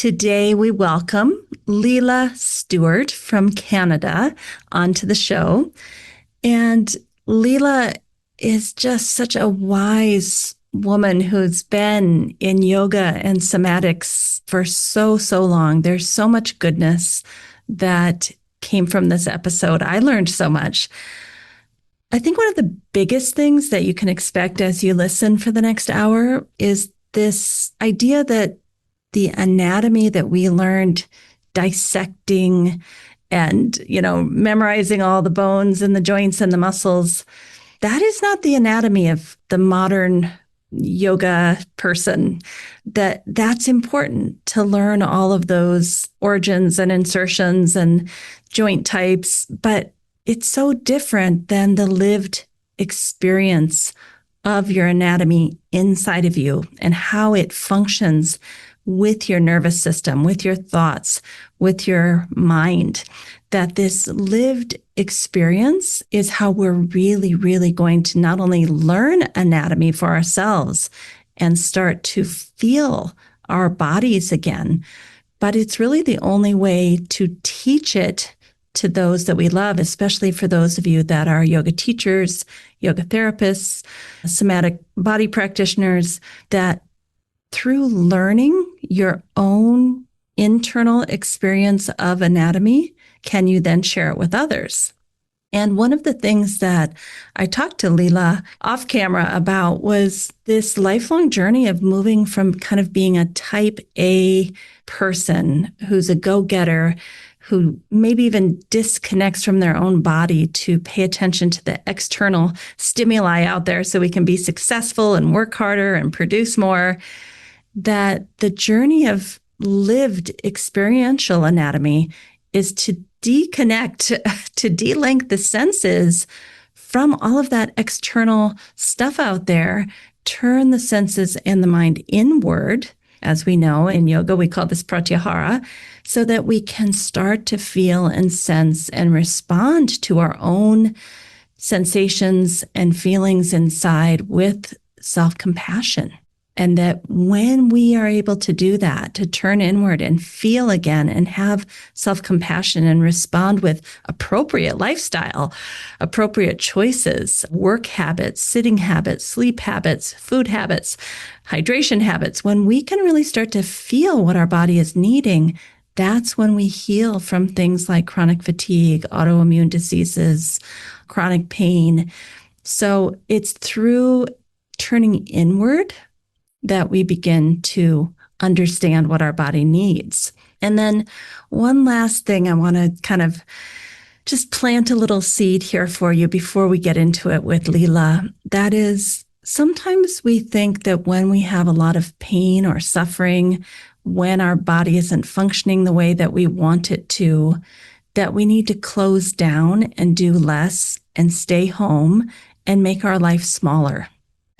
Today we welcome Leila Stuart from Canada onto the show. And Leila is just such a wise woman who's been in yoga and somatics for so long. There's so much goodness that came from this episode. I learned so much. I think one of the biggest things that you can expect as you listen for the next hour is this idea that the anatomy that we learned dissecting and, memorizing all the bones and the joints and the muscles, that is not the anatomy of the modern yoga person. That's important to learn all of those origins and insertions and joint types, but it's so different than the lived experience of your anatomy inside of you and how it functions with your nervous system, with your thoughts, with your mind. That this lived experience is how we're really going to not only learn anatomy for ourselves and start to feel our bodies again, but it's really the only way to teach it to those that we love, especially for those of you that are yoga teachers, yoga therapists, somatic body practitioners, that through learning your own internal experience of anatomy, can you then share it with others? And one of the things that I talked to Leila off camera about was this lifelong journey of moving from kind of being a type A person who's a go-getter, who maybe even disconnects from their own body to pay attention to the external stimuli out there so we can be successful and work harder and produce more, that the journey of lived experiential anatomy is to deconnect, to delink the senses from all of that external stuff out there, turn the senses and the mind inward. As we know in yoga, we call this pratyahara, so that we can start to feel and sense and respond to our own sensations and feelings inside with self-compassion. And that when we are able to do that, to turn inward and feel again and have self-compassion and respond with appropriate lifestyle, appropriate choices, work habits, sitting habits, sleep habits, food habits, hydration habits, when we can really start to feel what our body is needing, that's when we heal from things like chronic fatigue, autoimmune diseases, chronic pain. So it's through turning inward that we begin to understand what our body needs. And then one last thing, I want to kind of just plant a little seed here for you before we get into it with Leila. That is, sometimes we think that when we have a lot of pain or suffering, when our body isn't functioning the way that we want it to, that we need to close down and do less and stay home and make our life smaller.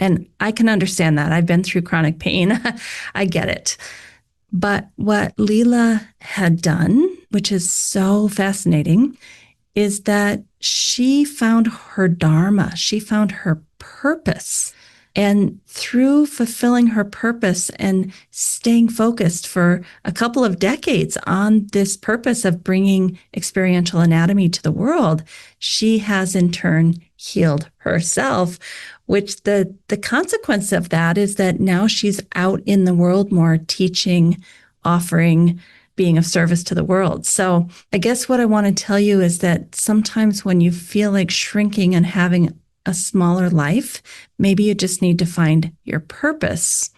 And I can understand that. I've been through chronic pain. I get it. But what Leila had done, which is so fascinating, is that she found her dharma. She found her purpose. And through fulfilling her purpose and staying focused for a couple of decades on this purpose of bringing experiential anatomy to the world, she has in turn healed herself, which the consequence of that is that now she's out in the world more, teaching, offering, being of service to the world. So I guess what I want to tell you is that sometimes when you feel like shrinking and having a smaller life, maybe you just need to find your purpose,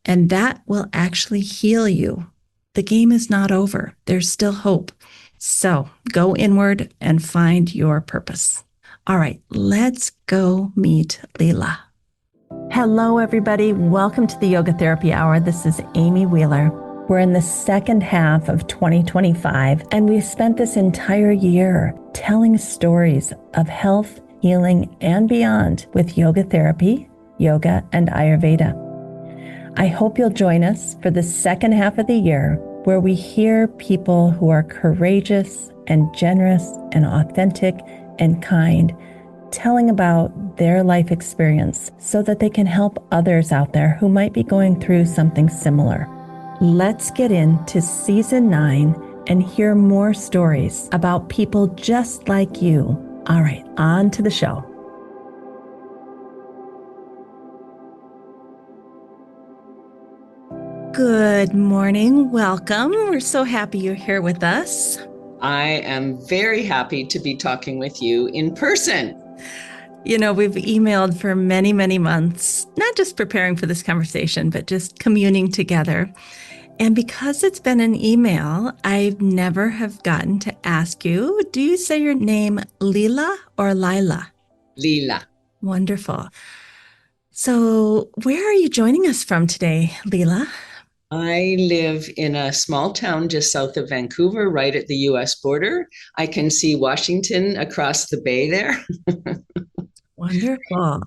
and that will actually heal you. The game is not over. There's still hope. So go inward and find your purpose. All right, let's go meet Leila. Hello, everybody. Welcome to the Yoga Therapy Hour. This is Amy Wheeler. We're in the second half of 2025, and we've spent this entire year telling stories of health, healing, and beyond with yoga therapy, yoga, and Ayurveda. I hope you'll join us for the second half of the year, where we hear people who are courageous and generous and authentic and kind, telling about their life experience so that they can help others out there who might be going through something similar. Let's get into season 9 and hear more stories about people just like you. All right, on to the show. Good morning. Welcome. We're so happy you're here with us. I am very happy to be talking with you in person. You know, we've emailed for many, many months, not just preparing for this conversation, but just communing together. And because it's been an email, I've never have gotten to ask you, do you say your name Leila or Lila? Leila. Wonderful. So where are you joining us from today, Leila? I live in a small town just south of Vancouver, right at the US border. I can see Washington across the bay there. Wonderful.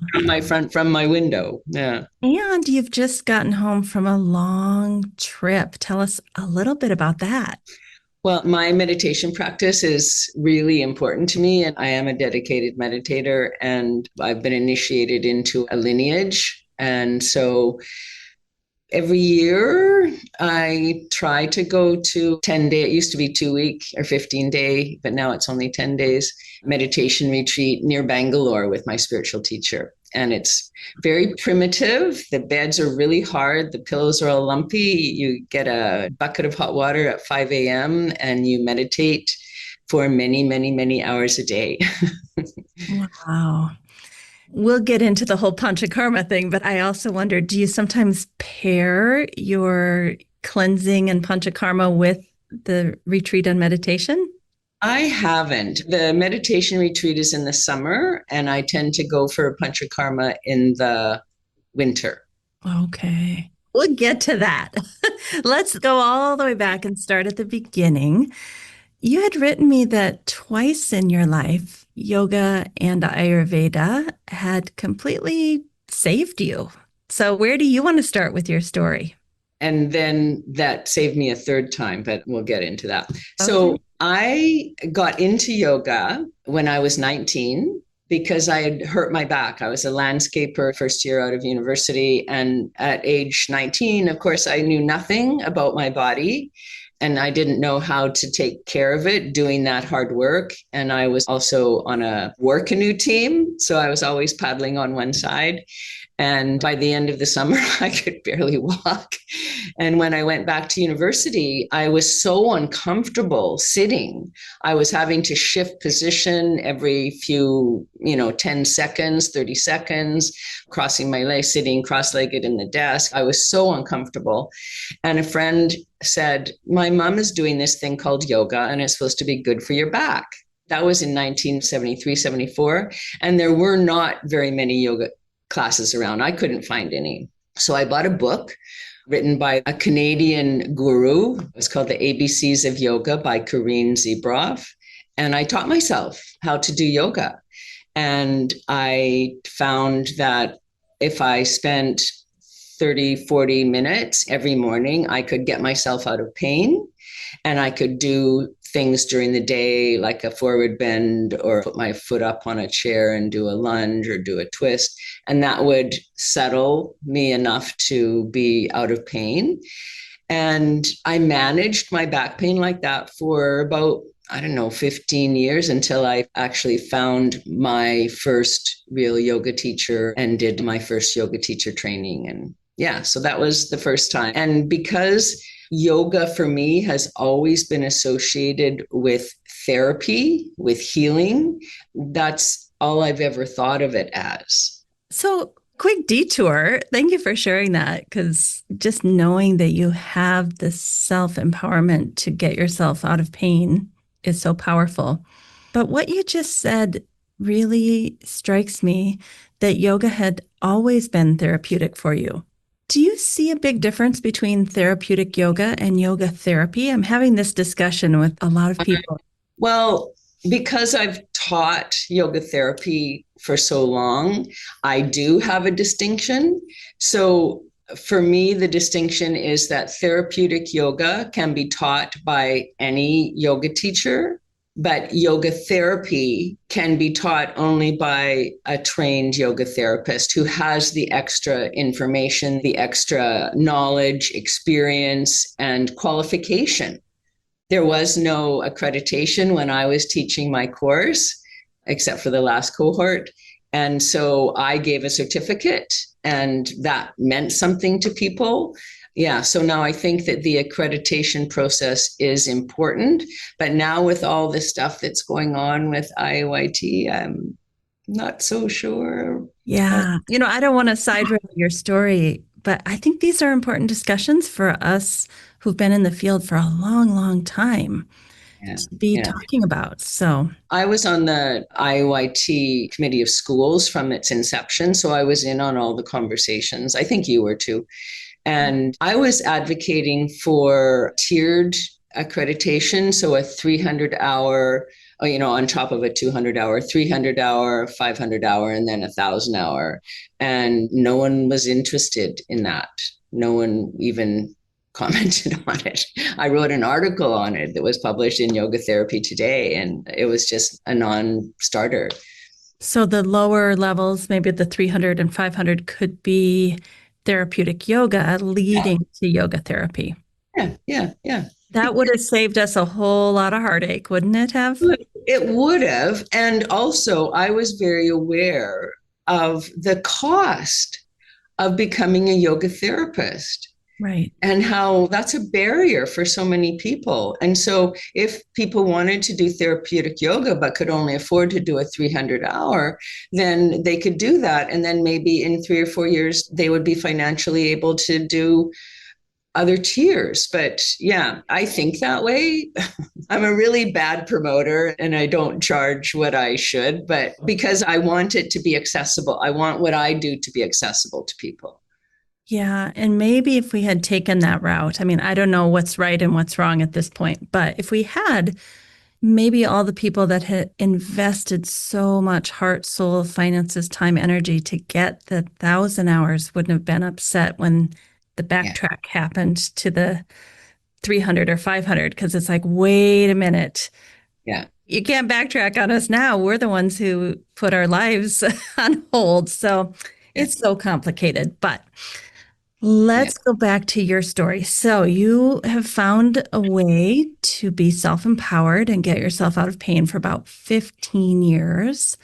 From my window. Yeah. And you've just gotten home from a long trip. Tell us a little bit about that. Well, my meditation practice is really important to me, and I am a dedicated meditator, and I've been initiated into a lineage. And so every year, I try to go to 10-day, it used to be 2-week or 15-day, but now it's only 10 days, meditation retreat near Bangalore with my spiritual teacher. And it's very primitive. The beds are really hard. The pillows are all lumpy. You get a bucket of hot water at 5 a.m. and you meditate for many, many, many hours a day. Wow. We'll get into the whole Panchakarma thing, but I also wonder, do you sometimes pair your cleansing and Panchakarma with the retreat on meditation? I haven't. The meditation retreat is in the summer, and I tend to go for Panchakarma in the winter. Okay. We'll get to that. Let's go all the way back and start at the beginning. You had written me that twice in your life, yoga and Ayurveda had completely saved you. So, where do you want to start with your story? And then that saved me a third time, but we'll get into that. Okay. So I got into yoga when I was 19 because I had hurt my back. I was a landscaper first year out of university. And at age 19, of course, I knew nothing about my body. And I didn't know how to take care of it doing that hard work. And I was also on a war canoe team. So I was always paddling on one side. And by the end of the summer, I could barely walk. And when I went back to university, I was so uncomfortable sitting. I was having to shift position every few, 10 seconds, 30 seconds, crossing my legs, sitting cross-legged in the desk. I was so uncomfortable. And a friend said, my mom is doing this thing called yoga, and it's supposed to be good for your back. That was in 1973, 74. And there were not very many yoga classes around. I couldn't find any. So I bought a book written by a Canadian guru. It's called The ABCs of Yoga by Corinne Zebroff. And I taught myself how to do yoga. And I found that if I spent 30, 40 minutes every morning, I could get myself out of pain, and I could do things during the day, like a forward bend or put my foot up on a chair and do a lunge or do a twist. And that would settle me enough to be out of pain. And I managed my back pain like that for about, 15 years until I actually found my first real yoga teacher and did my first yoga teacher training. And yeah, so that was the first time. And because yoga for me has always been associated with therapy, with healing, that's all I've ever thought of it as. So, quick detour. Thank you for sharing that, because just knowing that you have this self-empowerment to get yourself out of pain is so powerful. But what you just said really strikes me, that yoga had always been therapeutic for you. Do you see a big difference between therapeutic yoga and yoga therapy? I'm having this discussion with a lot of people. Well, because I've taught yoga therapy for so long, I do have a distinction. So for me, the distinction is that therapeutic yoga can be taught by any yoga teacher. But yoga therapy can be taught only by a trained yoga therapist who has the extra information, the extra knowledge, experience, and qualification. There was no accreditation when I was teaching my course, except for the last cohort. And so I gave a certificate, and that meant something to people. Yeah, so now I think that the accreditation process is important. But now, with all the stuff that's going on with IOIT, I'm not so sure. Yeah. I don't want to side rail your story, but I think these are important discussions for us who've been in the field for a long, long time Yeah, to be yeah. talking about. So, I was on the IOIT committee of schools from its inception, so I was in on all the conversations. I think you were too. And I was advocating for tiered accreditation, so a 300-hour, on top of a 200-hour, 300-hour, 500-hour, and then 1,000-hour. And no one was interested in that. No one even commented on it. I wrote an article on it that was published in Yoga Therapy Today, and it was just a non-starter. so the lower levels, maybe the 300 and 500, could be therapeutic yoga Yeah, leading to yoga therapy. yeah, yeah, yeah. That would have saved us a whole lot of heartache, wouldn't it have? It would have. And also, I was very aware of the cost of becoming a yoga therapist Right. and how that's a barrier for so many people. And so, if people wanted to do therapeutic yoga but could only afford to do a 300-hour, then they could do that. And then maybe in 3 or 4 years, they would be financially able to do other tiers. But yeah, I think that way. I'm a really bad promoter and I don't charge what I should, but because I want it to be accessible, I want what I do to be accessible to people. Yeah. And maybe if we had taken that route, I mean, I don't know what's right and what's wrong at this point, but if we had, maybe all the people that had invested so much heart, soul, finances, time, energy to get the 1,000 hours wouldn't have been upset when the Yeah. backtrack happened to the 300 or 500, because it's like, wait a minute. Yeah. You can't backtrack on us now. We're the ones who put our lives on hold. So Yeah. it's so complicated. But Yeah. let's go back to your story. So you have found a way to be self-empowered and get yourself out of pain for about 15 years.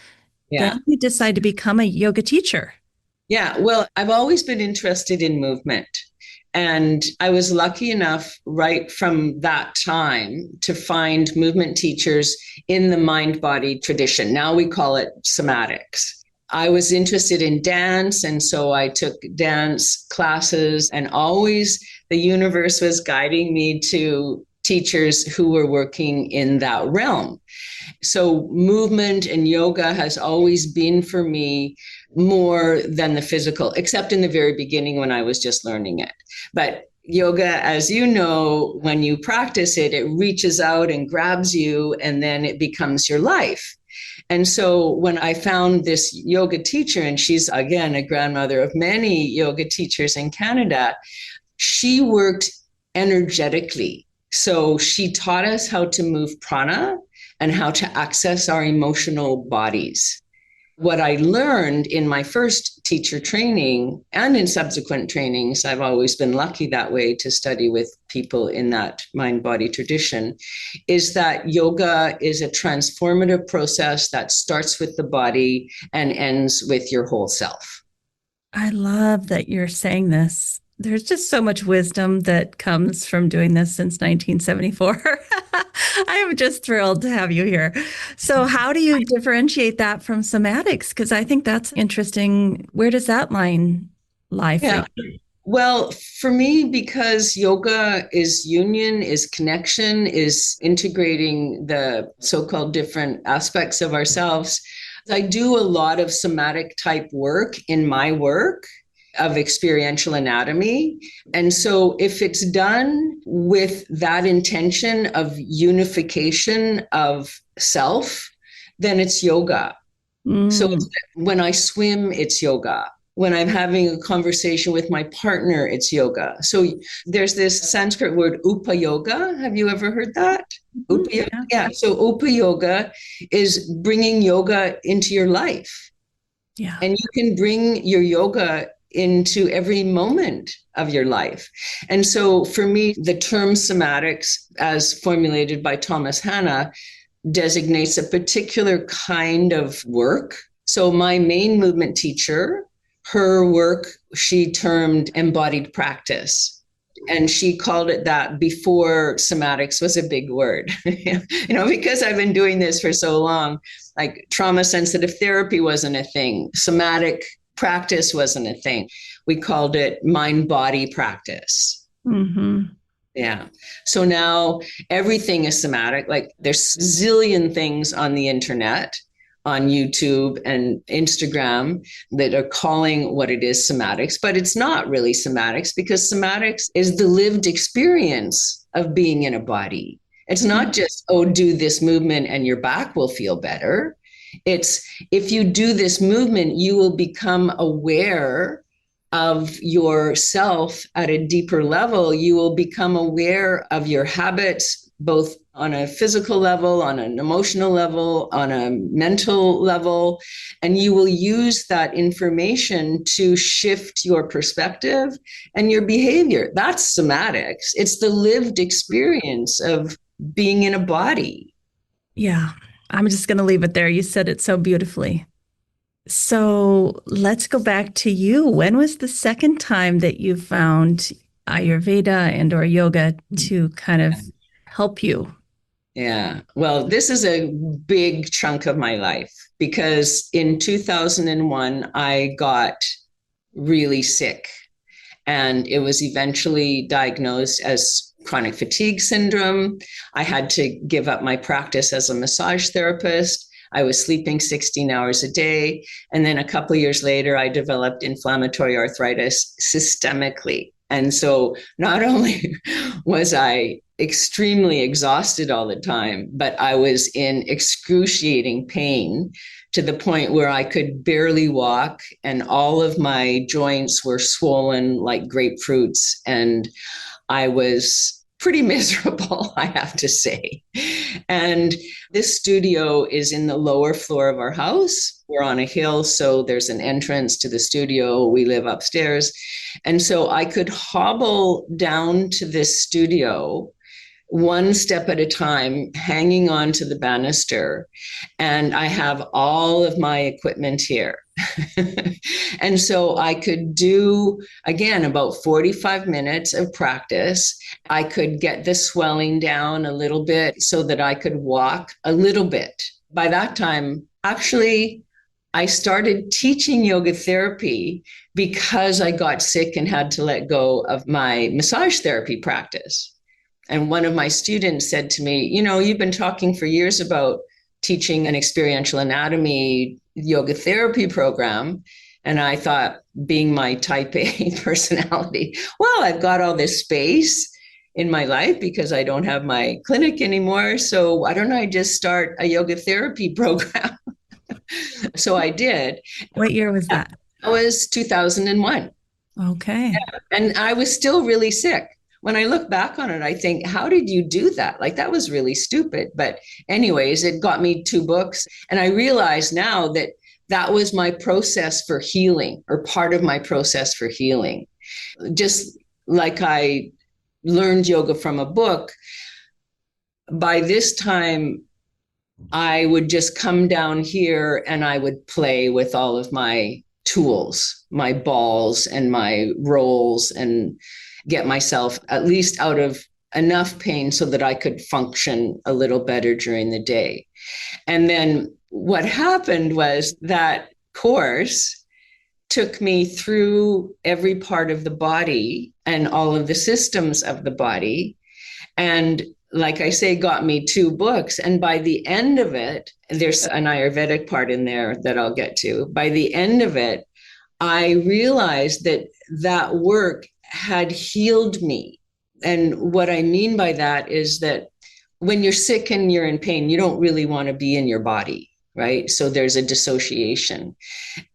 Yeah. Then you decide to become a yoga teacher. Yeah. Well, I've always been interested in movement. And I was lucky enough right from that time to find movement teachers in the mind body tradition. Now we call it somatics. I was interested in dance, and so I took dance classes, and always the universe was guiding me to teachers who were working in that realm. So movement and yoga has always been for me more than the physical, except in the very beginning when I was just learning it. But yoga, as you know, when you practice it, it reaches out and grabs you, and then it becomes your life. And so when I found this yoga teacher, and she's again a grandmother of many yoga teachers in Canada, she worked energetically. So she taught us how to move prana and how to access our emotional bodies. What I learned in my first teacher training and in subsequent trainings, I've always been lucky that way to study with people in that mind body tradition, is that yoga is a transformative process that starts with the body and ends with your whole self. I love that you're saying this. There's just so much wisdom that comes from doing this since 1974. I am just thrilled to have you here. So, how do you differentiate that from somatics? Because I think that's interesting. Where does that line lie for Yeah. you? Well, for me, because yoga is union, is connection, is integrating the so called different aspects of ourselves, I do a lot of somatic type work in my work of experiential anatomy. And so if it's done with that intention of unification of self, then it's yoga. So Mm. when I swim, it's yoga. When I'm having a conversation with my partner, it's yoga. So there's this Sanskrit word, upa yoga. Have you ever heard that? Mhm. Yeah. Yeah. So Upa yoga is bringing yoga into your life. Yeah. And you can bring your yoga into every moment of your life. And so for me, the term somatics, as formulated by Thomas Hanna, designates a particular kind of work. So my main movement teacher, her work, she termed embodied practice. And she called it that before somatics was a big word, because I've been doing this for so long. Like trauma sensitive therapy wasn't a thing, somatic practice wasn't a thing. We called it mind body practice. Mm-hmm. Yeah. So now everything is somatic. Like there's zillion things on the internet, on YouTube and Instagram that are calling what it is somatics, but it's not really somatics because somatics is the lived experience of being in a body. It's not just, oh, do this movement and your back will feel better. It's if you do this movement, you will become aware of yourself at a deeper level. You will become aware of your habits, both on a physical level, on an emotional level, on a mental level, and you will use that information to shift your perspective and your behavior. That's somatics. It's the lived experience of being in a body. Yeah. I'm just going to leave it there. You said it so beautifully. So let's go back to you. When was the second time that you found Ayurveda and or yoga to kind of help you? Yeah. Well, this is a big chunk of my life because in 2001, I got really sick and it was eventually diagnosed as chronic fatigue syndrome. I had to give up my practice as a massage therapist. I was sleeping 16 hours a day. And then a couple of years later, I developed inflammatory arthritis systemically. And so not only was I extremely exhausted all the time, but I was in excruciating pain to the point where I could barely walk and all of my joints were swollen like grapefruits. And I was pretty miserable, I have to say. And this studio is in the lower floor of our house. We're on a hill, so there's an entrance to the studio. We live upstairs. And so I could hobble down to this studio one step at a time, hanging on to the banister. And I have all of my equipment here. And so I could do, again, about 45 minutes of practice. I could get the swelling down a little bit so that I could walk a little bit. By that time, actually, I started teaching yoga therapy because I got sick and had to let go of my massage therapy practice. And one of my students said to me, you've been talking for years about teaching an experiential anatomy yoga therapy program. And I thought, being my type A personality, well, I've got all this space in my life because I don't have my clinic anymore. So why don't I just start a yoga therapy program? So I did. What year was that? That was 2001. Okay. And I was still really sick. When I look back on it, I think, how did you do that? Like, that was really stupid. But anyways, it got me 2 books. And I realize now that that was my process for healing, or part of my process for healing. Just like I learned yoga from a book, by this time, I would just come down here and I would play with all of my tools, my balls and my rolls, and get myself at least out of enough pain so that I could function a little better during the day. And then what happened was that course took me through every part of the body and all of the systems of the body. And like I say, got me 2 books. And by the end of it, there's an Ayurvedic part in there that I'll get to. By the end of it, I realized that that work had healed me. And what I mean by that is that when you're sick and you're in pain, you don't really want to be in your body. right? So there's a dissociation.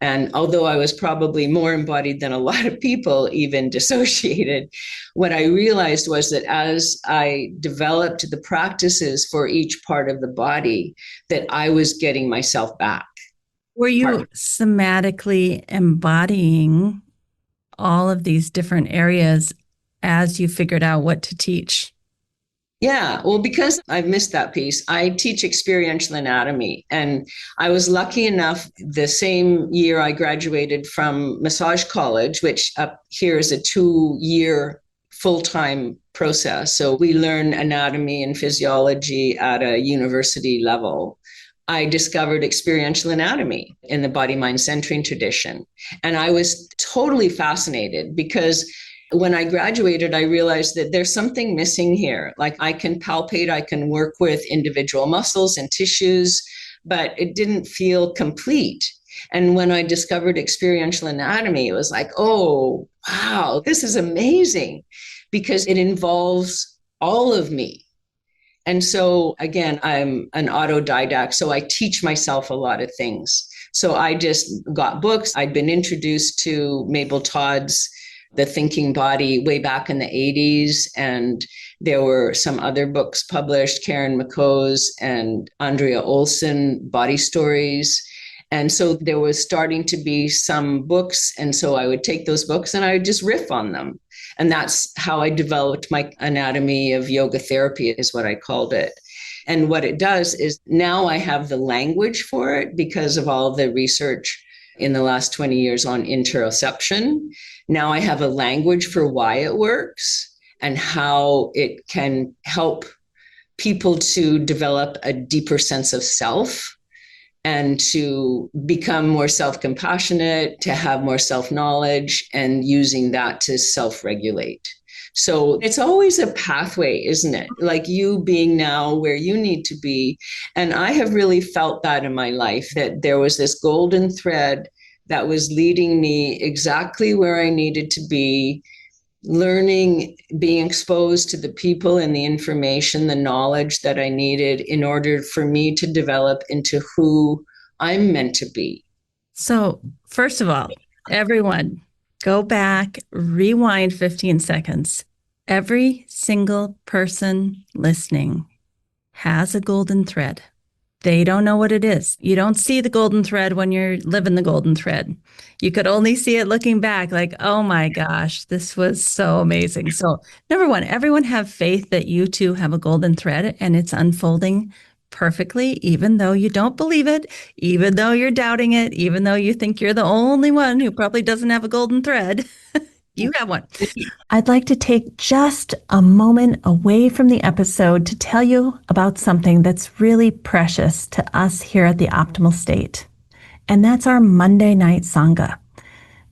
And although I was probably more embodied than a lot of people, even dissociated, what I realized was that as I developed the practices for each part of the body, that I was getting myself back. Were you somatically embodying all of these different areas as you figured out what to teach? Yeah, well, because I've missed that piece, I teach experiential anatomy. And I was lucky enough the same year I graduated from massage college, which up here is a 2-year full-time process. So we learn anatomy and physiology at a university level. I discovered experiential anatomy in the body mind centering tradition. And I was totally fascinated because when I graduated, I realized that there's something missing here. Like I can palpate, I can work with individual muscles and tissues, but it didn't feel complete. And when I discovered experiential anatomy, it was like, oh, wow, this is amazing because it involves all of me. And so, again, I'm an autodidact, so I teach myself a lot of things. So I just got books. I'd been introduced to Mabel Todd's The Thinking Body way back in the 80s. And there were some other books published, Karen McCoe's and Andrea Olson, Body Stories. And so there was starting to be some books. And so I would take those books and I would just riff on them. And that's how I developed my anatomy of yoga therapy, is what I called it. And what it does is now I have the language for it because of all the research in the last 20 years on interoception. Now I have a language for why it works and how it can help people to develop a deeper sense of self and to become more self-compassionate, to have more self-knowledge, and using that to self-regulate. So it's always a pathway, isn't it? Like you being now where you need to be. And I have really felt that in my life, that there was this golden thread that was leading me exactly where I needed to be, learning, being exposed to the people and the information, the knowledge that I needed in order for me to develop into who I'm meant to be. So, first of all, everyone, go back, rewind 15 seconds. Every single person listening has a golden thread. They don't know what it is. You don't see the golden thread when you're living the golden thread. You could only see it looking back like, oh my gosh, this was so amazing. So, number one, everyone have faith that you too have a golden thread and it's unfolding perfectly, even though you don't believe it, even though you're doubting it, even though you think you're the only one who probably doesn't have a golden thread. You have one. I'd like to take just a moment away from the episode to tell you about something that's really precious to us here at the Optimal State, and that's our Monday night Sangha.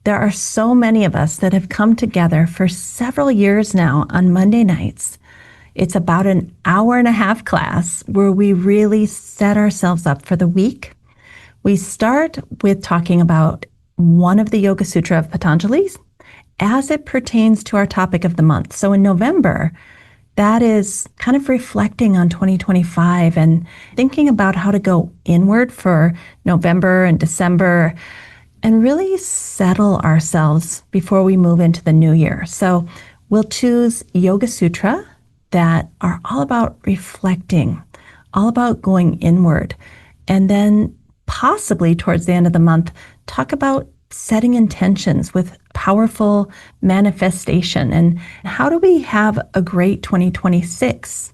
There are so many of us that have come together for several years now on Monday nights. It's about an hour and a half class where we really set ourselves up for the week. We start with talking about one of the Yoga Sutra of Patanjali's as it pertains to our topic of the month. So in November, that is kind of reflecting on 2025 and thinking about how to go inward for November and December and really settle ourselves before we move into the new year. So we'll choose Yoga Sutra that are all about reflecting, all about going inward, and then possibly towards the end of the month, talk about setting intentions with powerful manifestation and how do we have a great 2026.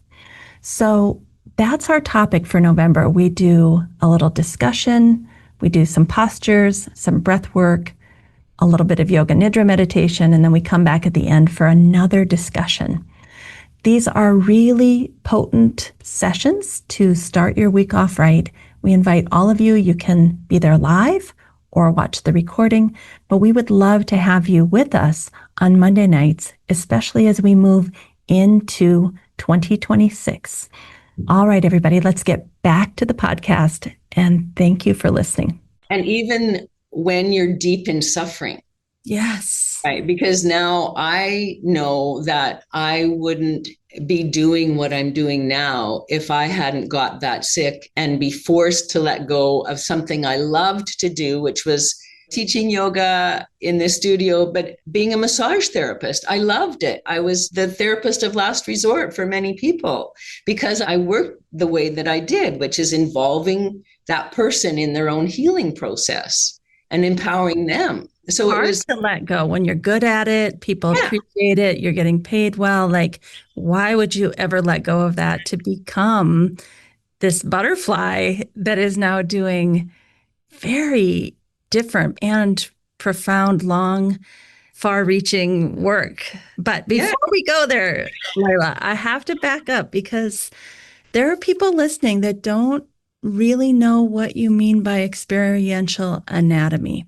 So that's our topic for November. We do a little discussion, we do some postures, some breath work, a little bit of yoga nidra meditation, and then we come back at the end for another discussion. These are really potent sessions to start your week off right. We invite all of you. You can be there live or watch the recording, but we would love to have you with us on Monday nights, especially as we move into 2026. All right, everybody, let's get back to the podcast, and thank you for listening. And even when you're deep in suffering. Yes. Right. Because now I know that I wouldn't be doing what I'm doing now if I hadn't got that sick and be forced to let go of something I loved to do, which was teaching yoga in the studio, but being a massage therapist. I loved it. I was the therapist of last resort for many people because I worked the way that I did, which is involving that person in their own healing process and empowering them. So it Hard was, to let go when you're good at it, people yeah, appreciate it, you're getting paid well. Like, why would you ever let go of that to become this butterfly that is now doing very different and profound, long, far reaching work? But yeah, before we go there, Leila, I have to back up because there are people listening that don't really know what you mean by experiential anatomy.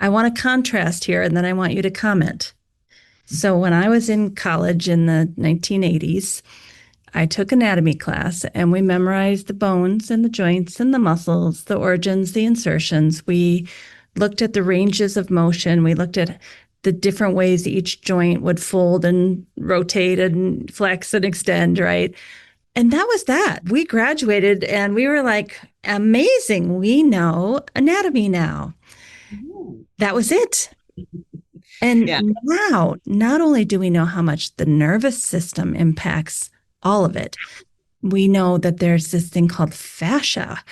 I want to contrast here and then I want you to comment. So, when I was in college in the 1980s, I took anatomy class and we memorized the bones and the joints and the muscles, the origins, the insertions. We looked at the ranges of motion. We looked at the different ways each joint would fold and rotate and flex and extend, right? And that was that. We graduated and we were like, amazing. We know anatomy now. That was it. And yeah, now, not only do we know how much the nervous system impacts all of it, we know that there's this thing called fascia,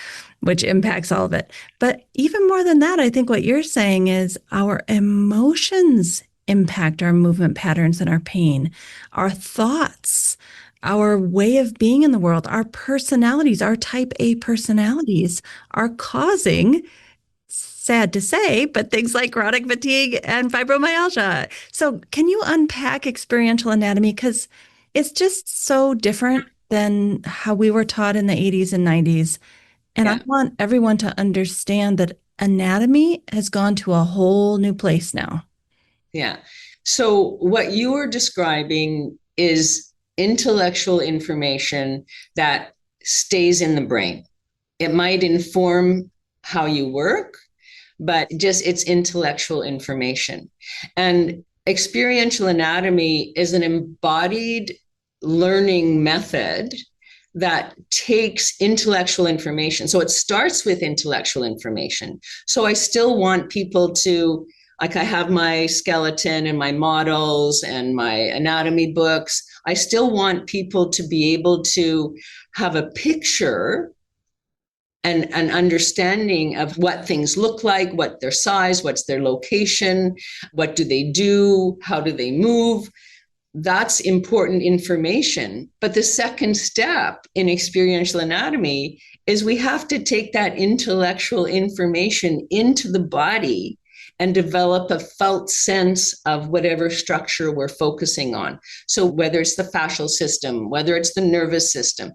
which impacts all of it. But even more than that, I think what you're saying is our emotions impact our movement patterns and our pain, our thoughts, our way of being in the world, our personalities, our type A personalities are causing, sad to say, but things like chronic fatigue and fibromyalgia. So, can you unpack experiential anatomy? Because it's just so different than how we were taught in the 80s and 90s. And I yeah, want everyone to understand that anatomy has gone to a whole new place now. yeah. So what you were describing is intellectual information that stays in the brain. It might inform how you work, but just it's intellectual information. And experiential anatomy is an embodied learning method that takes intellectual information. So it starts with intellectual information. So I still want people to, like, I have my skeleton and my models and my anatomy books. I still want people to be able to have a picture and an understanding of what things look like, what their size, what's their location, what do they do, how do they move. That's important information. But the second step in experiential anatomy is we have to take that intellectual information into the body and develop a felt sense of whatever structure we're focusing on. So whether it's the fascial system, whether it's the nervous system,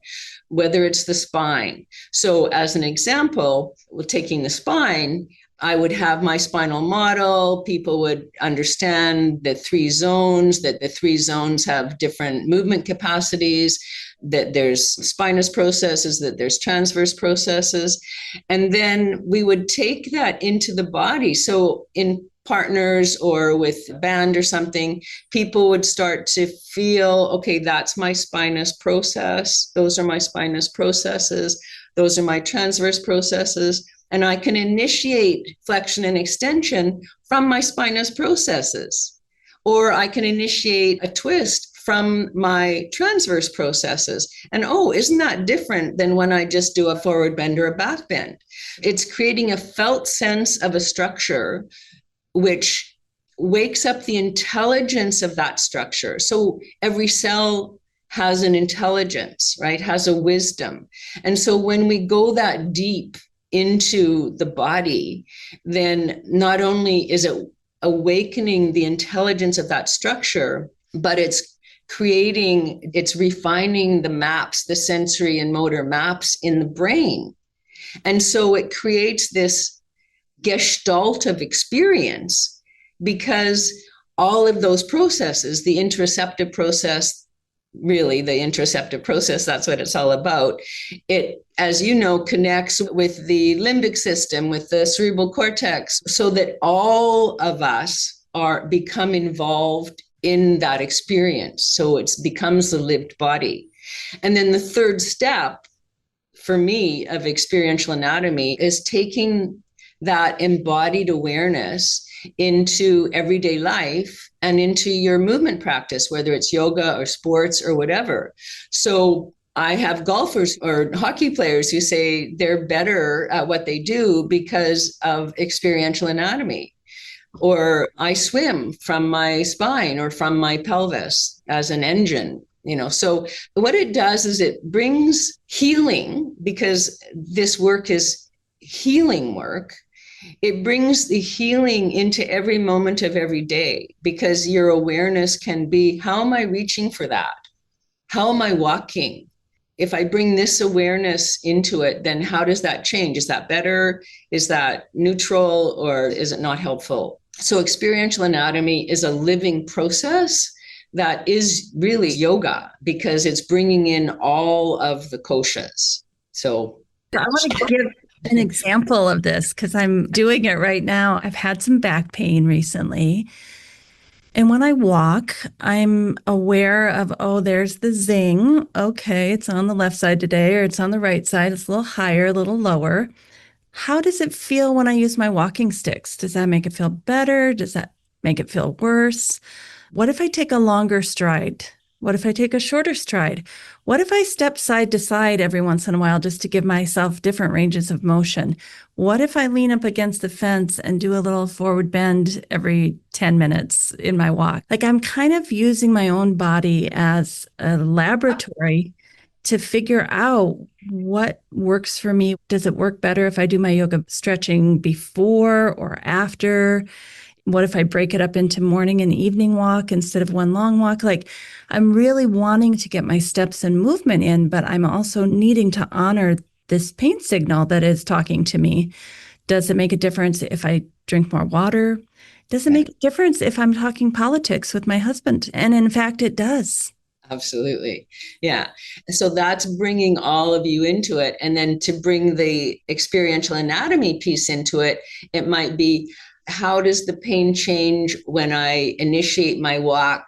whether it's the spine. So as an example, with taking the spine, I would have my spinal model. People would understand the three zones, that the three zones have different movement capacities, that there's spinous processes, that there's transverse processes. And then we would take that into the body. So in partners or with a band or something, people would start to feel, okay, that's my spinous process. Those are my spinous processes. Those are my transverse processes. And I can initiate flexion and extension from my spinous processes. Or I can initiate a twist from my transverse processes. And oh, isn't that different than when I just do a forward bend or a back bend? It's creating a felt sense of a structure which wakes up the intelligence of that structure. So every cell has an intelligence, right? Has a wisdom. And so when we go that deep into the body, then not only is it awakening the intelligence of that structure, but it's refining the maps, the sensory and motor maps in the brain. And so it creates this gestalt of experience because all of those processes, the interoceptive process, really the interoceptive process, that's what it's all about. It, as you know, connects with the limbic system, with the cerebral cortex, so that all of us are become involved in that experience. So it becomes the lived body. And then the third step for me of experiential anatomy is taking that embodied awareness into everyday life and into your movement practice, whether it's yoga or sports or whatever. So I have golfers or hockey players who say they're better at what they do because of experiential anatomy. Or I swim from my spine or from my pelvis as an engine. So what it does is it brings healing, because this work is healing work. It brings the healing into every moment of every day, because your awareness can be, how am I reaching for that? How am I walking? If I bring this awareness into it, then how does that change? Is that better? Is that neutral? Or is it not helpful? So experiential anatomy is a living process that is really yoga, because it's bringing in all of the koshas. So I want to give an example of this because I'm doing it right now. I've had some back pain recently. And when I walk, I'm aware of, oh, there's the zing. Okay, it's on the left side today, or it's on the right side. It's a little higher, a little lower. How does it feel when I use my walking sticks? Does that make it feel better? Does that make it feel worse? What if I take a longer stride? What if I take a shorter stride? What if I step side to side every once in a while just to give myself different ranges of motion? What if I lean up against the fence and do a little forward bend every 10 minutes in my walk? Like, I'm kind of using my own body as a laboratory to figure out what works for me. Does it work better if I do my yoga stretching before or after? What if I break it up into morning and evening walk instead of one long walk? Like, I'm really wanting to get my steps and movement in, but I'm also needing to honor this pain signal that is talking to me. Does it make a difference if I drink more water? Does it make a difference if I'm talking politics with my husband? And in fact, it does. Absolutely. Yeah. So that's bringing all of you into it. And then to bring the experiential anatomy piece into it, it might be, how does the pain change when I initiate my walk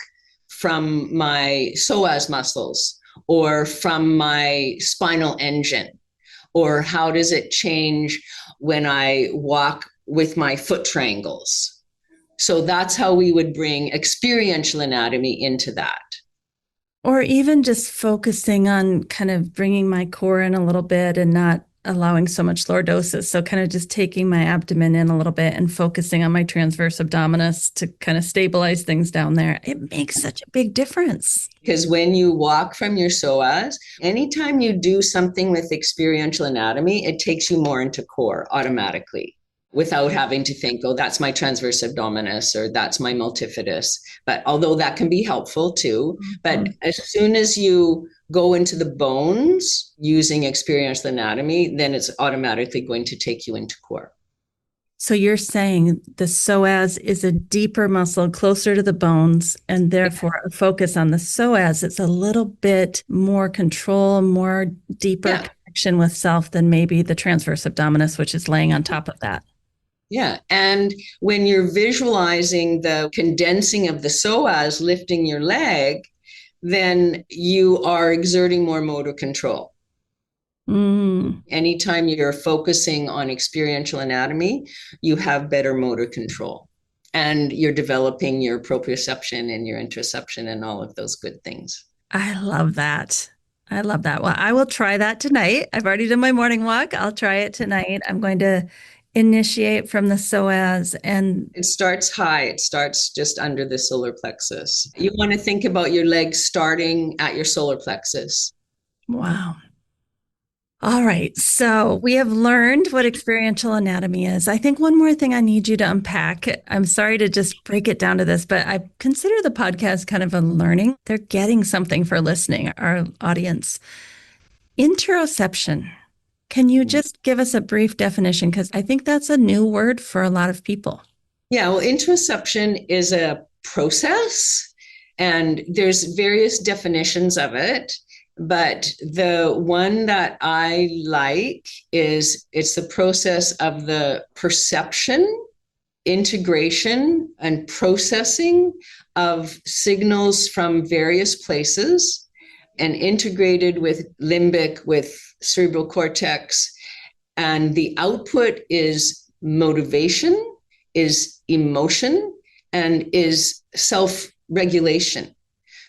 from my psoas muscles or from my spinal engine? Or how does it change when I walk with my foot triangles? So that's how we would bring experiential anatomy into that. Or even just focusing on kind of bringing my core in a little bit and not allowing so much lordosis. So kind of just taking my abdomen in a little bit and focusing on my transverse abdominis to kind of stabilize things down there. It makes such a big difference. Because when you walk from your psoas, anytime you do something with experiential anatomy, it takes you more into core automatically, without having to think, oh, that's my transverse abdominis or that's my multifidus. But although that can be helpful too, but as soon as you go into the bones using experiential anatomy, then it's automatically going to take you into core. So you're saying the psoas is a deeper muscle closer to the bones, and therefore a focus on the psoas, it's a little bit more control, more deeper connection with self than maybe the transverse abdominis, which is laying on top of that. Yeah. And when you're visualizing the condensing of the psoas lifting your leg, then you are exerting more motor control. Anytime you're focusing on experiential anatomy, you have better motor control, and you're developing your proprioception and your interoception and all of those good things. I love that. I love that. Well, I will try that tonight. I've already done my morning walk. I'll try it tonight. I'm going to initiate from the psoas, and it starts high. It starts just under the solar plexus. You want to think about your legs starting at your solar plexus. Wow. All right. So we have learned what experiential anatomy is. I think one more thing I need you to unpack. I'm sorry to just break it down to this, but I consider the podcast kind of a learning. They're getting something for listening, our audience. Interoception. Can you just give us a brief definition? Because I think that's a new word for a lot of people. Yeah, well, interoception is a process, and there's various definitions of it. But the one that I like is it's the process of the perception integration and processing of signals from various places and integrated with limbic, with cerebral cortex. And the output is motivation, is emotion, and is self-regulation.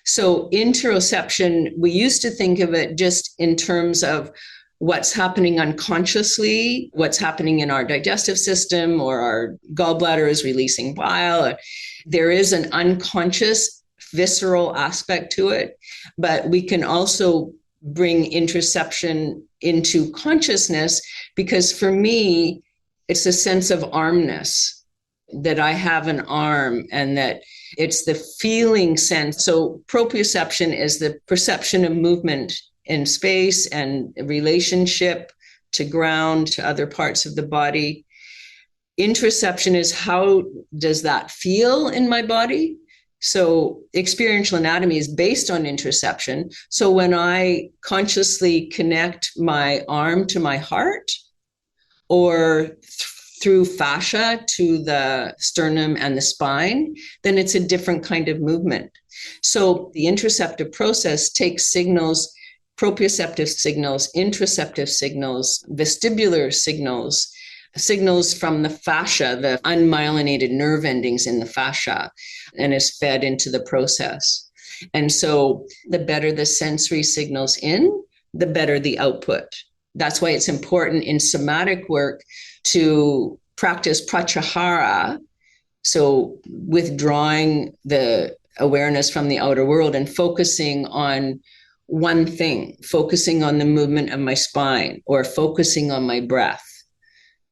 So interoception, we used to think of it just in terms of what's happening unconsciously, what's happening in our digestive system, or our gallbladder is releasing bile. There is an unconscious, visceral aspect to it, but we can also bring interoception into consciousness, because for me, it's a sense of armness, that I have an arm, and that it's the feeling sense. So proprioception is the perception of movement in space and relationship to ground, to other parts of the body. Interoception is how does that feel in my body? So experiential anatomy is based on interoception. So when I consciously connect my arm to my heart, or through fascia to the sternum and the spine, then it's a different kind of movement. So the interoceptive process takes signals, proprioceptive signals, interoceptive signals, vestibular signals, signals from the fascia, the unmyelinated nerve endings in the fascia, and is fed into the process. And so the better the sensory signals in, the better the output. That's why it's important in somatic work to practice pratyahara, so withdrawing the awareness from the outer world and focusing on one thing, focusing on the movement of my spine or focusing on my breath.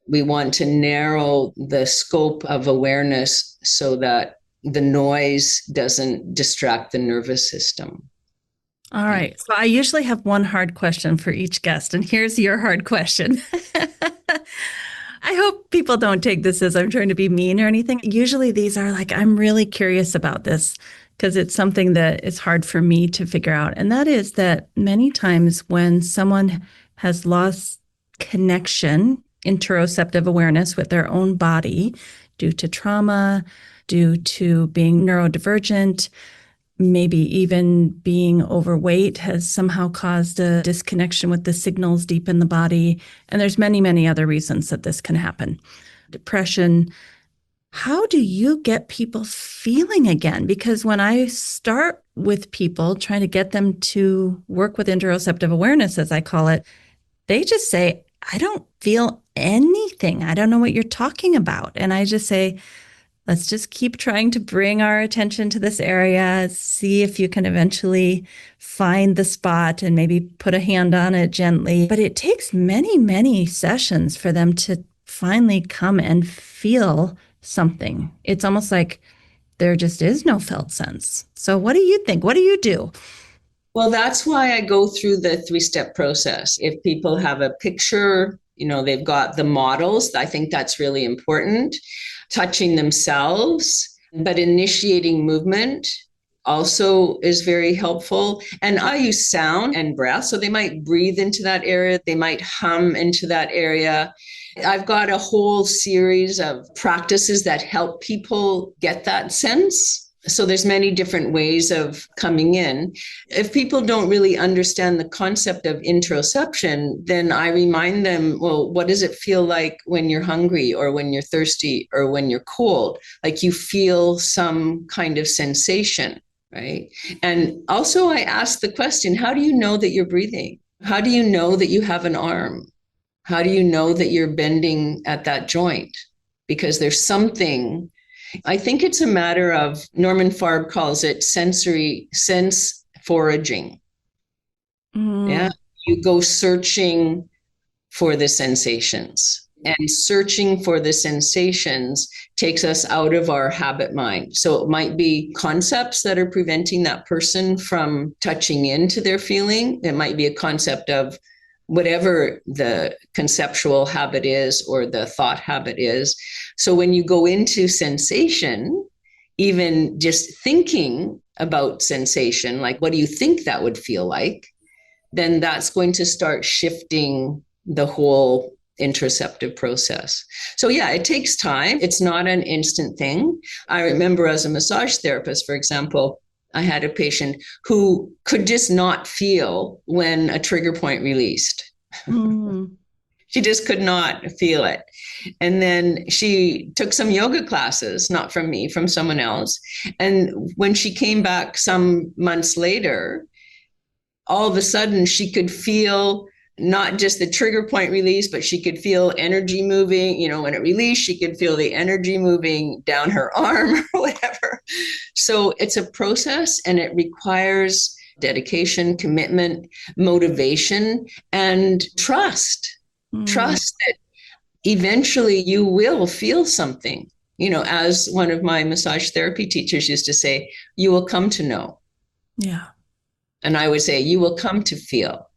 We want to narrow the scope of awareness so that the noise doesn't distract the nervous system. All right. So I usually have one hard question for each guest, and here's your hard question. I hope people don't take this as I'm trying to be mean or anything. Usually these are like, I'm really curious about this because it's something that is hard for me to figure out. And that is that many times when someone has lost connection, interoceptive awareness with their own body due to trauma, due to being neurodivergent, maybe even being overweight has somehow caused a disconnection with the signals deep in the body. And there's many, many other reasons that this can happen. Depression. How do you get people feeling again? Because when I start with people trying to get them to work with interoceptive awareness, as I call it, they just say, I don't feel anything. I don't know what you're talking about. And I just say, let's just keep trying to bring our attention to this area, see if you can eventually find the spot and maybe put a hand on it gently. But it takes many, many sessions for them to finally come and feel something. It's almost like there just is no felt sense. So what do you think? What do you do? Well, that's why I go through the 3-step process. If people have a picture, they've got the models, I think that's really important. Touching themselves, but initiating movement also is very helpful. And I use sound and breath. So they might breathe into that area. They might hum into that area. I've got a whole series of practices that help people get that sense. So there's many different ways of coming in. If people don't really understand the concept of interoception, then I remind them, well, what does it feel like when you're hungry or when you're thirsty or when you're cold? Like you feel some kind of sensation, right? And also I ask the question, how do you know that you're breathing? How do you know that you have an arm? How do you know that you're bending at that joint? Because there's something. I think it's a matter of, Norman Farb calls it sense foraging. Yeah. You go searching for the sensations, and searching for the sensations takes us out of our habit mind. So it might be concepts that are preventing that person from touching into their feeling. It might be a concept of whatever the conceptual habit is or the thought habit is. So when you go into sensation, even just thinking about sensation, like what do you think that would feel like, then that's going to start shifting the whole interoceptive process. So yeah, it takes time. It's not an instant thing. I remember as a massage therapist, for example, I had a patient who could just not feel when a trigger point released. Mm. She just could not feel it. And then she took some yoga classes, not from me, from someone else. And when she came back some months later, all of a sudden she could feel not just the trigger point release, but she could feel energy moving. When it released, she could feel the energy moving down her arm or whatever. So it's a process, and it requires dedication, commitment, motivation, and trust. Trust that eventually you will feel something. As one of my massage therapy teachers used to say, you will come to know. Yeah. And I would say, you will come to feel.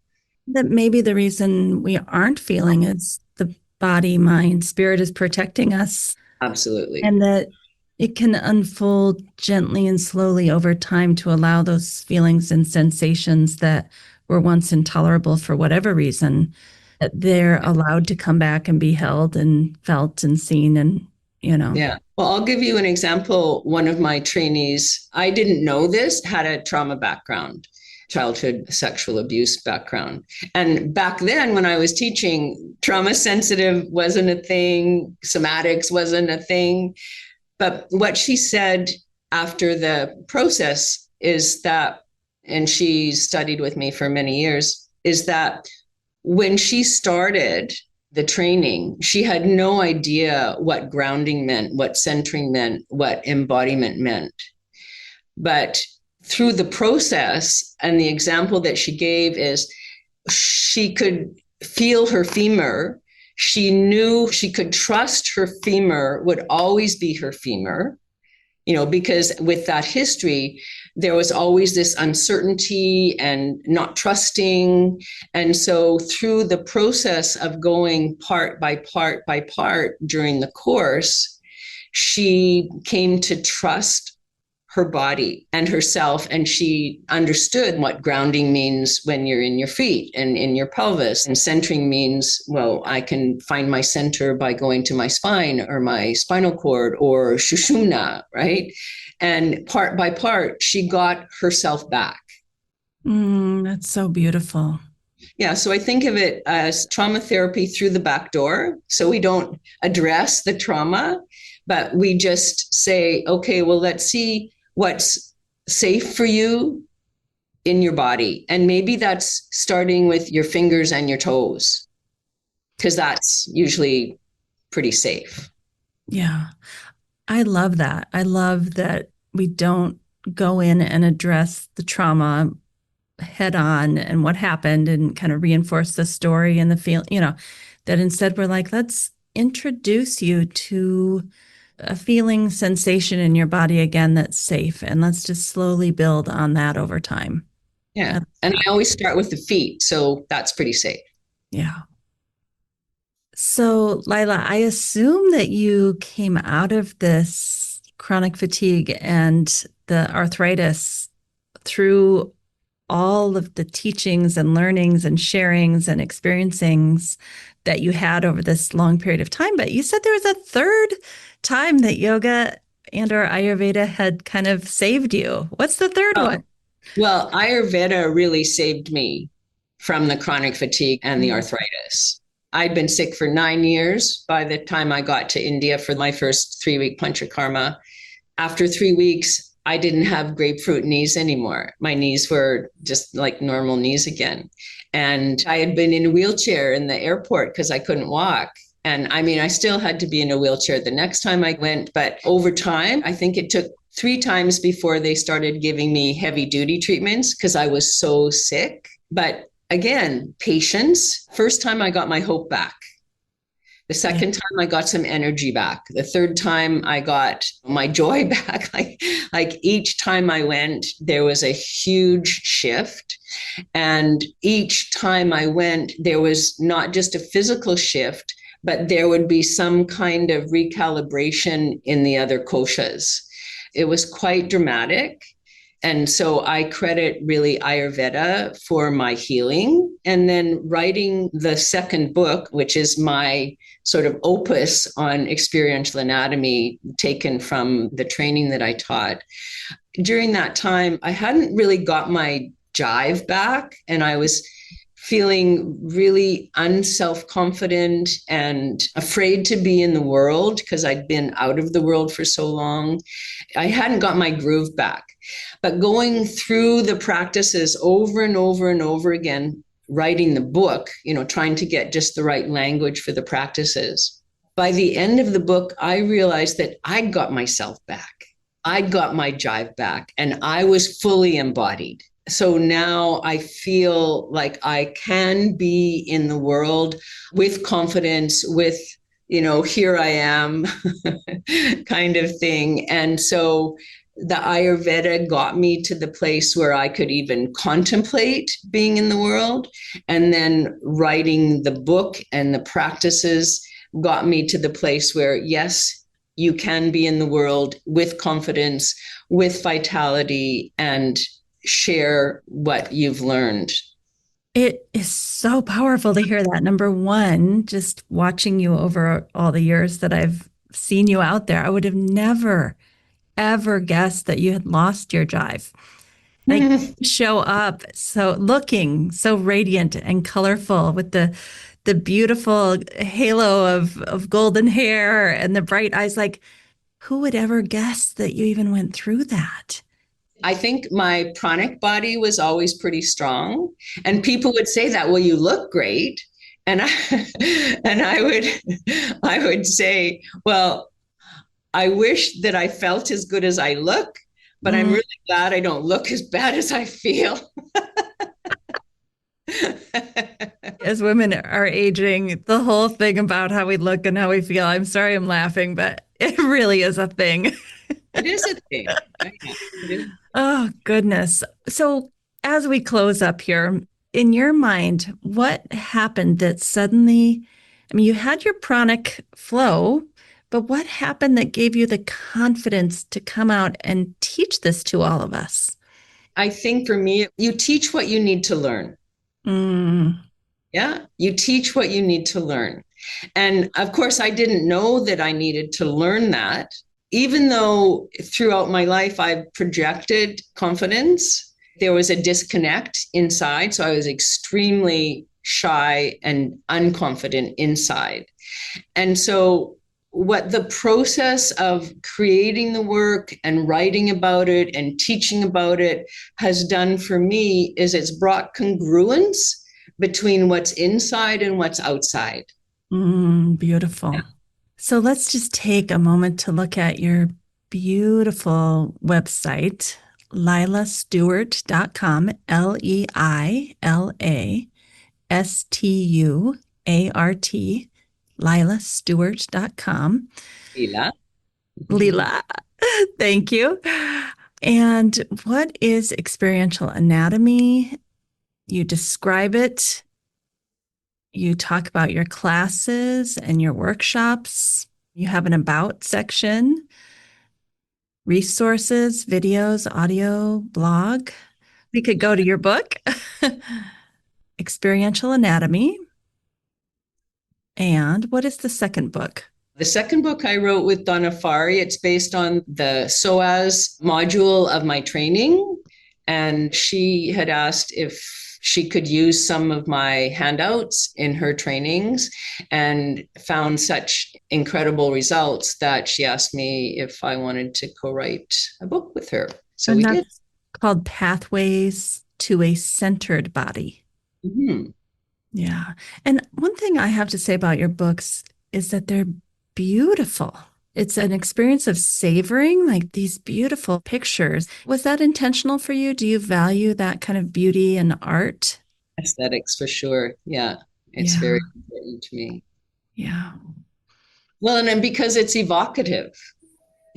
That maybe the reason we aren't feeling is the body, mind, spirit is protecting us. Absolutely. And that it can unfold gently and slowly over time to allow those feelings and sensations that were once intolerable for whatever reason, that they're allowed to come back and be held and felt and seen and. Yeah. Well, I'll give you an example. One of my trainees, I didn't know this, had a trauma background, childhood sexual abuse background. And back then when I was teaching, trauma sensitive wasn't a thing, somatics wasn't a thing. But what she said after the process is that, and she studied with me for many years, is that when she started the training, she had no idea what grounding meant, what centering meant, what embodiment meant. But through the process, and the example that she gave is she could feel her femur. She knew she could trust her femur would always be her femur, because with that history, there was always this uncertainty and not trusting. And so through the process of going part by part by part during the course, she came to trust her body and herself. And she understood what grounding means when you're in your feet and in your pelvis. And centering means, well, I can find my center by going to my spine or my spinal cord or Shushumna, right? And part by part, she got herself back. That's so beautiful. Yeah, so I think of it as trauma therapy through the back door. So we don't address the trauma, but we just say, okay, well, let's see what's safe for you in your body. And maybe that's starting with your fingers and your toes, because that's usually pretty safe. Yeah. I love that. I love that we don't go in and address the trauma head on and what happened and kind of reinforce the story and the feel, that instead we're like, let's introduce you to a feeling sensation in your body again that's safe. And let's just slowly build on that over time. Yeah. And I always start with the feet. So that's pretty safe. Yeah. So, Leila, I assume that you came out of this chronic fatigue and the arthritis through all of the teachings and learnings and sharings and experiencings that you had over this long period of time. But you said there was a third time that yoga and or Ayurveda had kind of saved you. What's the third one? Well, Ayurveda really saved me from the chronic fatigue and the arthritis. I'd been sick for 9 years by the time I got to India for my first 3-week Panchakarma. After 3 weeks, I didn't have grapefruit knees anymore. My knees were just like normal knees again. And I had been in a wheelchair in the airport because I couldn't walk. And I still had to be in a wheelchair the next time I went. But over time, I think it took 3 times before they started giving me heavy duty treatments because I was so sick. But again, patience. First time I got my hope back. The second time I got some energy back. The third time I got my joy back. Like each time I went, there was a huge shift. And each time I went, there was not just a physical shift, but there would be some kind of recalibration in the other koshas. It was quite dramatic. And so I credit really Ayurveda for my healing. And then writing the second book, which is my sort of opus on experiential anatomy, taken from the training that I taught. During that time, I hadn't really got my jive back, and I was feeling really unself confident and afraid to be in the world because I'd been out of the world for so long. I hadn't got my groove back. But going through the practices over and over and over again, writing the book, trying to get just the right language for the practices. By the end of the book, I realized that I got myself back. I got my jive back and I was fully embodied. So now I feel like I can be in the world with confidence, with, here I am kind of thing. And so the Ayurveda got me to the place where I could even contemplate being in the world. And then writing the book and the practices got me to the place where, yes, you can be in the world with confidence, with vitality, and share what you've learned. It is so powerful to hear that. Number one, just watching you over all the years that I've seen you out there, I would have never, ever guessed that you had lost your jive. Like show up so looking so radiant and colorful with the beautiful halo of golden hair and the bright eyes. Like, who would ever guess that you even went through that? I think my pranic body was always pretty strong. And people would say that, well, you look great. And I would say, well, I wish that I felt as good as I look, but I'm really glad I don't look as bad as I feel. As women are aging, the whole thing about how we look and how we feel, I'm sorry I'm laughing, but it really is a thing. It is a thing. It is. Oh, goodness. So, as we close up here, in your mind, what happened that suddenly, I mean, you had your pranic flow, but what happened that gave you the confidence to come out and teach this to all of us? I think for me, you teach what you need to learn. Mm. Yeah, you teach what you need to learn. And of course, I didn't know that I needed to learn that, even though throughout my life I've projected confidence. There was a disconnect inside. So I was extremely shy and unconfident inside. And so, what the process of creating the work and writing about it and teaching about it has done for me is it's brought congruence between what's inside and what's outside. Beautiful. So let's just take a moment to look at your beautiful website, leilastuart.com, Leilastuart, leilastuart.com. Leila. Leila, thank you. And what is experiential anatomy? You describe it. You talk about your classes and your workshops. You have an about section, resources, videos, audio, blog. We could go to your book, Experiential Anatomy. And what is the second book? The second book I wrote with Donna Fari, it's based on the SOAS module of my training. And she had asked if she could use some of my handouts in her trainings and found such incredible results that she asked me if I wanted to co-write a book with her. So and we that's did. Called Pathways to a Centered Body. Mm-hmm. Yeah. And one thing I have to say about your books is that they're beautiful. It's an experience of savoring like these beautiful pictures. Was that intentional for you? Do you value that kind of beauty and art? Aesthetics for sure. Yeah, it's Yeah. very important to me. Yeah. Well, and then because it's evocative,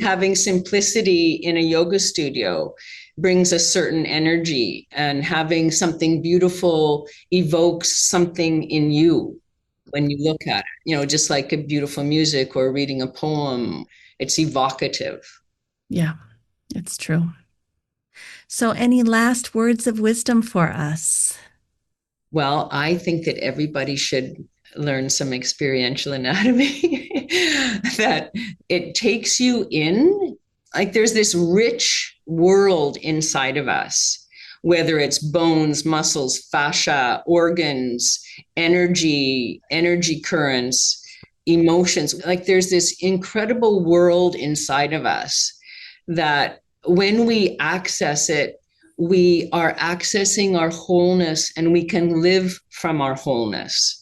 having simplicity in a yoga studio brings a certain energy, and having something beautiful evokes something in you when you look at it, just like a beautiful music or reading a poem, it's evocative. Yeah. It's true. So, any last words of wisdom for us? Well, I think that everybody should learn some experiential anatomy, that it takes you in, like there's this rich world inside of us, whether it's bones, muscles, fascia, organs, energy currents, emotions. Like there's this incredible world inside of us that when we access it, we are accessing our wholeness and we can live from our wholeness.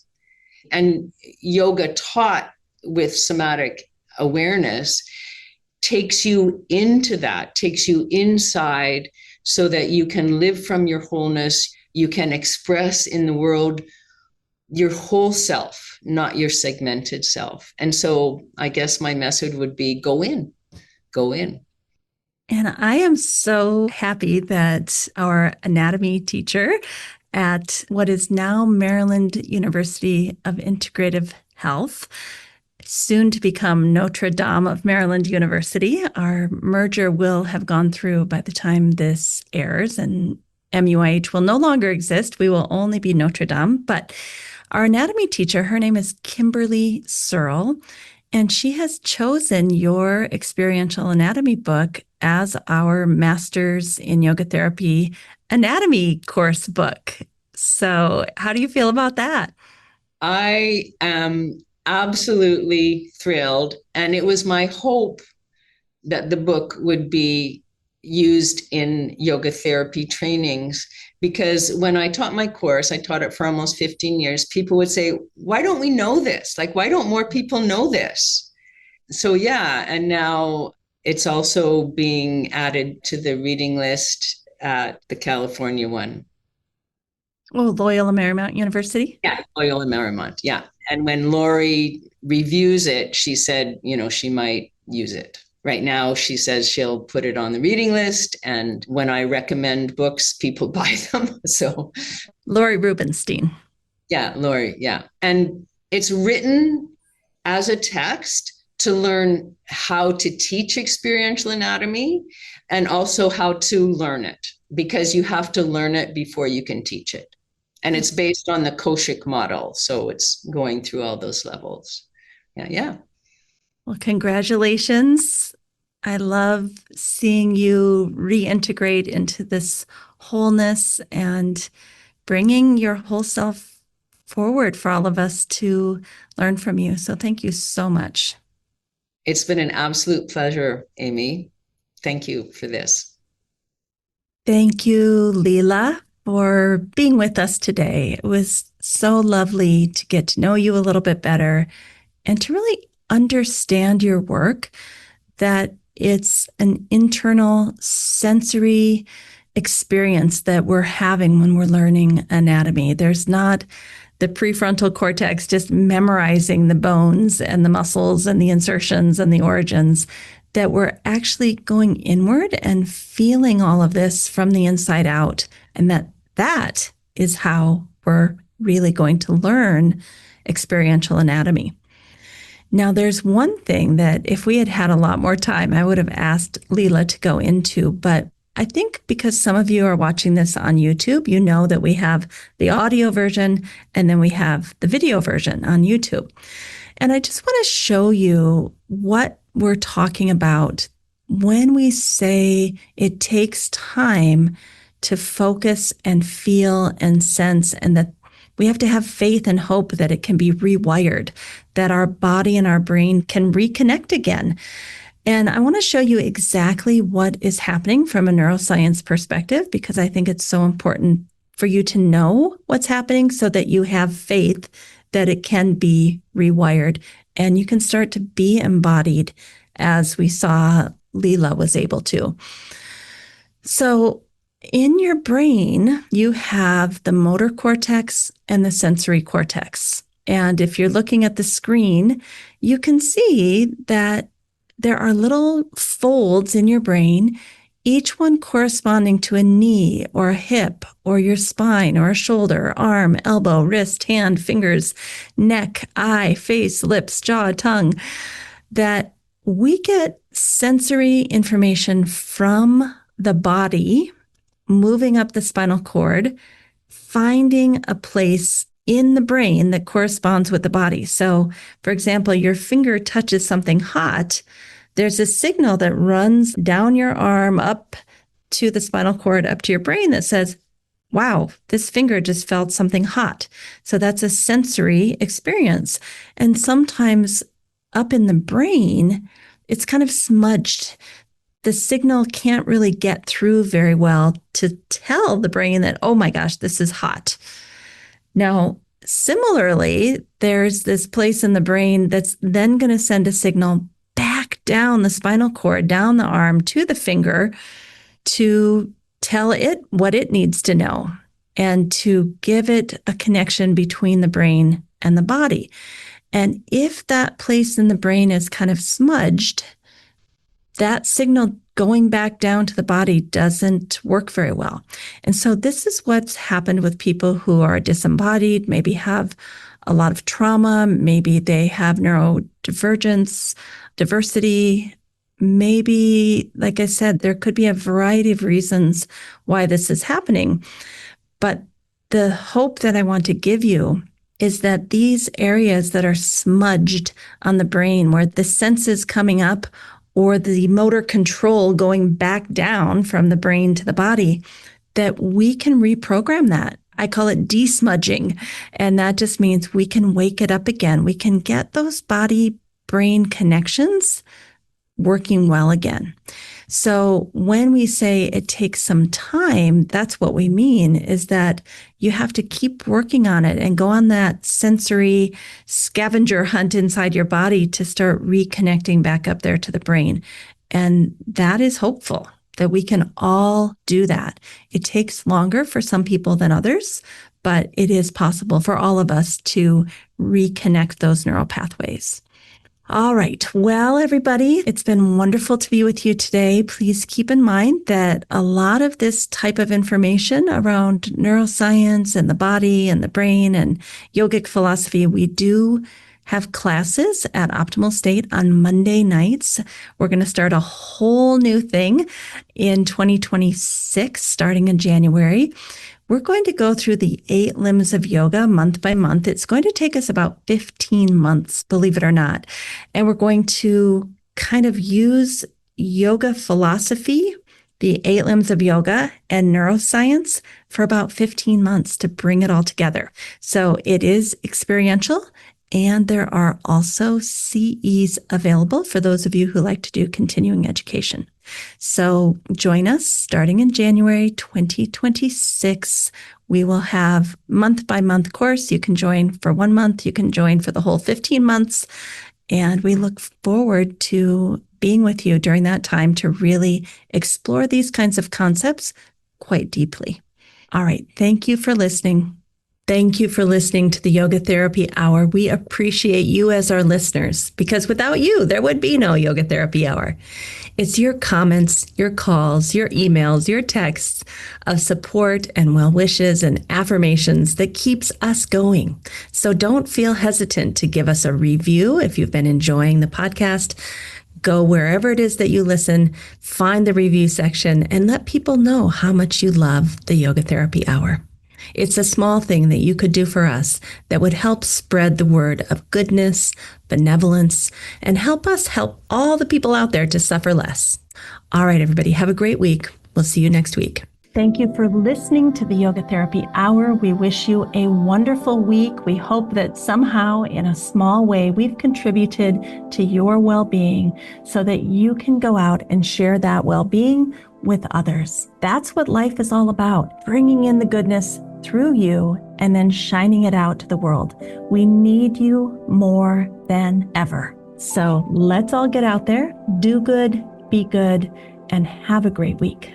And yoga taught with somatic awareness takes you into that, takes you inside so that you can live from your wholeness. You can express in the world your whole self, not your segmented self. And so I guess my message would be go in, go in. And I am so happy that our anatomy teacher at what is now Maryland University of Integrative Health, soon to become Notre Dame of Maryland University. Our merger will have gone through by the time this airs, and MUIH will no longer exist. We will only be Notre Dame. But our anatomy teacher, her name is Kimberly Searle, and she has chosen your experiential anatomy book as our Masters in Yoga Therapy anatomy course book. So, how do you feel about that? I am absolutely thrilled. And it was my hope that the book would be used in yoga therapy trainings. Because when I taught my course, I taught it for almost 15 years, people would say, why don't we know this? Like, why don't more people know this? So, yeah. And now it's also being added to the reading list at the California one. Oh, Loyola Marymount University. Yeah, Loyola Marymount. Yeah. And when Lori reviews it, she said, she might use it. Right now, she says she'll put it on the reading list. And when I recommend books, people buy them. So, Lori Rubenstein. yeah, Lori. Yeah. And it's written as a text to learn how to teach experiential anatomy and also how to learn it, because you have to learn it before you can teach it. And it's based on the Koshik model. So it's going through all those levels. Yeah, yeah. Well, congratulations. I love seeing you reintegrate into this wholeness and bringing your whole self forward for all of us to learn from you. So thank you so much. It's been an absolute pleasure, Amy. Thank you for this. Thank you, Leila, for being with us today. It was so lovely to get to know you a little bit better and to really understand your work, that it's an internal sensory experience that we're having when we're learning anatomy. There's not the prefrontal cortex just memorizing the bones and the muscles and the insertions and the origins, that we're actually going inward and feeling all of this from the inside out. And that is how we're really going to learn experiential anatomy. Now, there's one thing that if we had had a lot more time, I would have asked Leila to go into, but I think because some of you are watching this on YouTube, you know that we have the audio version and then we have the video version on YouTube. And I just want to show you what we're talking about when we say it takes time to focus and feel and sense, and that we have to have faith and hope that it can be rewired, that our body and our brain can reconnect again. And I want to show you exactly what is happening from a neuroscience perspective, because I think it's so important for you to know what's happening so that you have faith that it can be rewired and you can start to be embodied as we saw Leila was able to. So in your brain, you have the motor cortex and the sensory cortex. And if you're looking at the screen, you can see that there are little folds in your brain, each one corresponding to a knee or a hip or your spine or a shoulder, arm, elbow, wrist, hand, fingers, neck, eye, face, lips, jaw, tongue, that we get sensory information from the body, moving up the spinal cord, finding a place in the brain that corresponds with the body. So, for example, your finger touches something hot, there's a signal that runs down your arm up to the spinal cord, up to your brain that says, wow, this finger just felt something hot. So that's a sensory experience. And sometimes up in the brain, it's kind of smudged. The signal can't really get through very well to tell the brain that, oh my gosh, this is hot. Now, similarly, there's this place in the brain that's then going to send a signal back down the spinal cord, down the arm to the finger to tell it what it needs to know and to give it a connection between the brain and the body. And if that place in the brain is kind of smudged, that signal going back down to the body doesn't work very well. And so this is what's happened with people who are disembodied, maybe have a lot of trauma, maybe they have neurodivergence, diversity. Maybe, like I said, there could be a variety of reasons why this is happening. But the hope that I want to give you is that these areas that are smudged on the brain, where the sense is coming up or the motor control going back down from the brain to the body, that we can reprogram that. I call it desmudging. And that just means we can wake it up again. We can get those body-brain connections working well again. So when we say it takes some time, that's what we mean, is that you have to keep working on it and go on that sensory scavenger hunt inside your body to start reconnecting back up there to the brain. And that is hopeful that we can all do that. It takes longer for some people than others, but it is possible for all of us to reconnect those neural pathways. All right. Well, everybody, it's been wonderful to be with you today. Please keep in mind that a lot of this type of information around neuroscience and the body and the brain and yogic philosophy, we do have classes at Optimal State on Monday nights. We're going to start a whole new thing in 2026, starting in January. We're going to go through the 8 limbs of yoga month by month. It's going to take us about 15 months, believe it or not. And we're going to kind of use yoga philosophy, the 8 limbs of yoga, and neuroscience for about 15 months to bring it all together. So it is experiential. And there are also CEs available for those of you who like to do continuing education. So join us starting in January 2026. We will have month by month course. You can join for 1 month. You can join for the whole 15 months. And we look forward to being with you during that time to really explore these kinds of concepts quite deeply. All right. Thank you for listening. Thank you for listening to the Yoga Therapy Hour. We appreciate you as our listeners, because without you, there would be no Yoga Therapy Hour. It's your comments, your calls, your emails, your texts of support and well wishes and affirmations that keeps us going. So don't feel hesitant to give us a review if you've been enjoying the podcast. Go wherever it is that you listen, find the review section, and let people know how much you love the Yoga Therapy Hour. It's a small thing that you could do for us that would help spread the word of goodness, benevolence, and help us help all the people out there to suffer less. All right, everybody, have a great week. We'll see you next week. Thank you for listening to the Yoga Therapy Hour. We wish you a wonderful week. We hope that somehow, in a small way, we've contributed to your well-being so that you can go out and share that well-being with others. That's what life is all about, bringing in the goodness through you and then shining it out to the world. We need you more than ever. So let's all get out there, do good, be good, and have a great week.